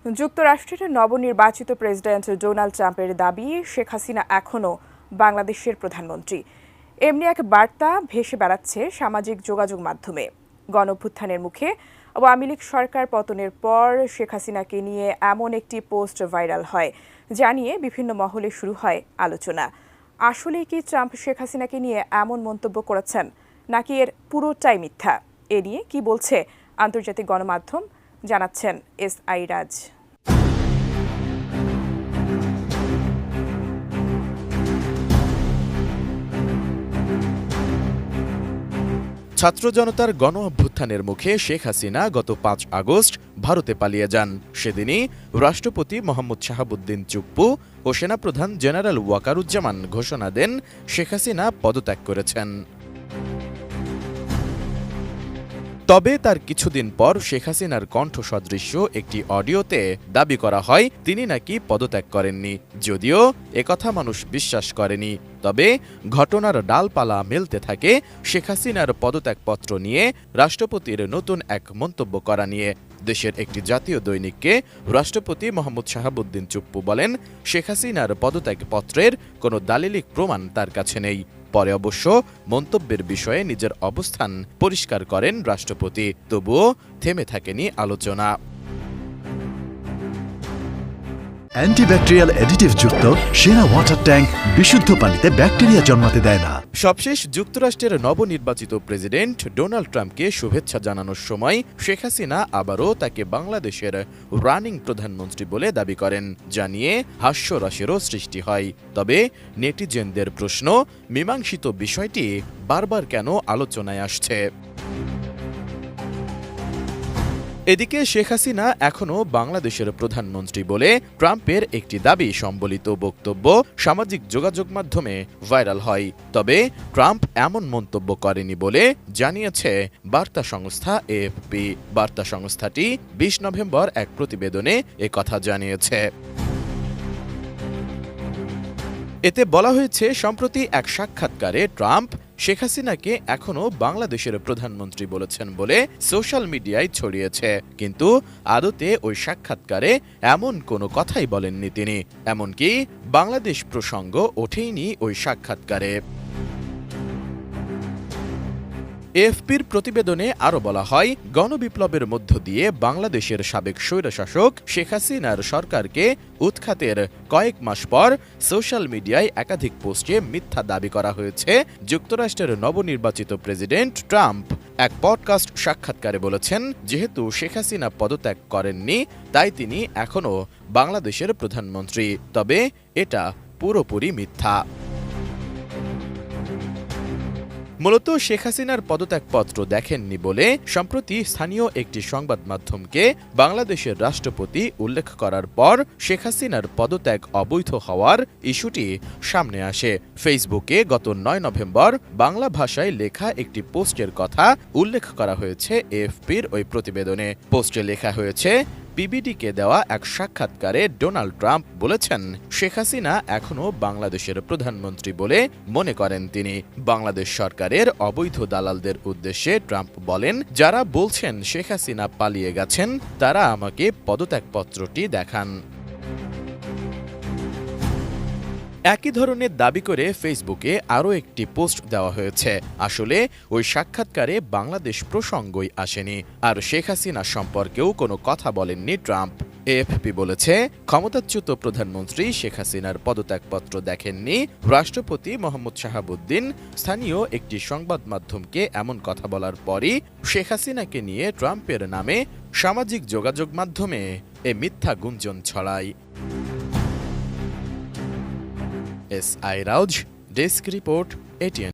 যুক্তরাষ্ট্রের নবনির্বাচিত president Donald ট্রাম্পের দাবি শেখ হাসিনা এখনও বাংলাদেশের প্রধানমন্ত্রী। এমনি এক বার্তা ভেসে বেড়াচ্ছে সামাজিক যোগাযোগ মাধ্যমে। গণঅভ্যুত্থানের মুখে আওয়ামী লীগ সরকার পতনের পর শেখ হাসিনাকে নিয়ে এমন একটি পোস্ট ভাইরাল হয়, যা নিয়ে বিভিন্ন মহলে শুরু হয় আলোচনা। আসলেই কি ট্রাম্প শেখ হাসিনাকে নিয়ে এমন মন্তব্য করেছেন, নাকি এর পুরোটাই মিথ্যা? এ নিয়ে কি বলছে আন্তর্জাতিক গণমাধ্যম, জানাচ্ছেন এস.আই. রাজ। ছাত্র জনতার গণ অভ্যুত্থানের মুখে শেখ হাসিনা গত ৫ আগস্ট ভারতে পালিয়ে যান। সেদিনই রাষ্ট্রপতি মোহাম্মদ শাহাবুদ্দিন চুপ্পু ও সেনাপ্রধান জেনারেল ওয়াকারুজ্জামান ঘোষণা দেন শেখ হাসিনা পদত্যাগ করেছেন। তবে তার কিছুদিন পর শেখ হাসিনার কণ্ঠ সদৃশ্য একটি অডিওতে দাবি করা হয় তিনি নাকি পদত্যাগ করেননি, যদিও একথা মানুষ বিশ্বাস করেনি। তবে ঘটনার ডালপালা মেলতে থাকে শেখ হাসিনার পদত্যাগপত্র নিয়ে রাষ্ট্রপতির নতুন এক মন্তব্য করা নিয়ে। দেশের একটি জাতীয় দৈনিককে রাষ্ট্রপতি মোহাম্মদ শাহাবুদ্দিন চুপ্পু বলেন, শেখ হাসিনার পদত্যাগপত্রের কোনো দালিলিক প্রমাণ তার কাছে নেই। পরে অবশ্য মন্তব্যের বিষয়ে নিজের অবস্থান পরিষ্কার করেন রাষ্ট্রপতি। তবুও থেমে থাকেনি আলোচনা। অ্যান্টিব্যাকটেরিয়াল অ্যাডিটিভ যুক্ত সেরা ওয়াটার ট্যাঙ্ক বিশুদ্ধ পানিতে ব্যাকটেরিয়া জন্মাতে দেয় না। সবশেষ যুক্তরাষ্ট্রের নবনির্বাচিত প্রেসিডেন্ট ডোনাল্ড ট্রাম্পকে শুভেচ্ছা জানানোর সময় শেখ হাসিনা আবারও তাকে বাংলাদেশের রানিং প্রধানমন্ত্রী বলে দাবি করেন, যা নিয়ে হাস্যরসেরও সৃষ্টি হয়। তবে নেটিজেনদের প্রশ্ন, মীমাংসিত বিষয়টি বারবার কেন আলোচনায় আসছে? এদিকে শেখ হাসিনা এখনও বাংলাদেশের প্রধানমন্ত্রী বলে ট্রাম্পের একটি দাবি সম্বলিত বক্তব্য সামাজিক যোগাযোগ মাধ্যমে ভাইরাল হয়। তবে ট্রাম্প এমন মন্তব্য করেনি বলে জানিয়েছে বার্তা সংস্থা এএফপি। বার্তা সংস্থাটি ২০ নভেম্বর এক প্রতিবেদনে একথা জানিয়েছে। এতে বলা হয়েছে, সম্প্রতি এক সাক্ষাৎকারে ট্রাম্প শেখ হাসিনাকে এখনও বাংলাদেশের প্রধানমন্ত্রী বলেছেন বলে সোশ্যাল মিডিয়ায় ছড়িয়েছে, কিন্তু আদতে ওই সাক্ষাৎকারে এমন কোনো কথাই বলেননি তিনি। এমনকি বাংলাদেশ প্রসঙ্গ ওঠেইনি ওই সাক্ষাৎকারে। এএফপির প্রতিবেদনে আরও বলা হয়, গণবিপ্লবের মধ্য দিয়ে বাংলাদেশের সাবেক স্বৈরশাসক শেখ হাসিনার সরকারকে উৎখাতের কয়েক মাস পর সোশ্যাল মিডিয়ায় একাধিক পোস্টে মিথ্যা দাবি করা হয়েছে। যুক্তরাষ্ট্রের নবনির্বাচিত প্রেসিডেন্ট ট্রাম্প এক পডকাস্ট সাক্ষাৎকারে বলেছেন, যেহেতু শেখ হাসিনা পদত্যাগ করেননি, তাই তিনি এখনও বাংলাদেশের প্রধানমন্ত্রী। তবে এটা পুরোপুরি মিথ্যা। মূলত শেখ হাসিনার পদত্যাগপত্র দেখেননি বলে সম্প্রতি স্থানীয় একটি সংবাদ মাধ্যমকে বাংলাদেশের রাষ্ট্রপতি উল্লেখ করার পর শেখ হাসিনার পদত্যাগ অবৈধ হওয়ার ইস্যুটি সামনে আসে। ফেসবুকে গত ৯ নভেম্বর বাংলা ভাষায় লেখা একটি পোস্টের কথা উল্লেখ করা হয়েছে এএফপির ওই প্রতিবেদনে। পোস্টে লেখা হয়েছে, বিবিডিকে দেওয়া এক সাক্ষাৎকারে ডোনাল্ড ট্রাম্প বলেছেন, শেখ হাসিনা এখনও বাংলাদেশের প্রধানমন্ত্রী বলে মনে করেন তিনি। বাংলাদেশ সরকারের অবৈধ দালালদের উদ্দেশ্যে ট্রাম্প বলেন, যারা বলছেন শেখ হাসিনা পালিয়ে গেছেন, তারা আমাকে পদত্যাগপত্রটি দেখান। একই ধরনের দাবি করে ফেসবুকে আরও একটি পোস্ট দেওয়া হয়েছে। আসলে ওই সাক্ষাৎকারে বাংলাদেশ প্রসঙ্গই আসেনি, আর শেখ হাসিনা সম্পর্কেও কোনো কথা বলেননি ট্রাম্প। এএফপি বলেছে, ক্ষমতাচ্যুত প্রধানমন্ত্রী শেখ হাসিনার পদত্যাগপত্র দেখেননি। রাষ্ট্রপতি মোহাম্মদ শাহাবুদ্দিন স্থানীয় একটি সংবাদ মাধ্যমকে এমন কথা বলার পরই শেখ হাসিনাকে নিয়ে ট্রাম্পের নামে সামাজিক যোগাযোগ মাধ্যমে এ মিথ্যা গুঞ্জন ছড়ায়। এস.আই. রাউজ, desk report, ATN।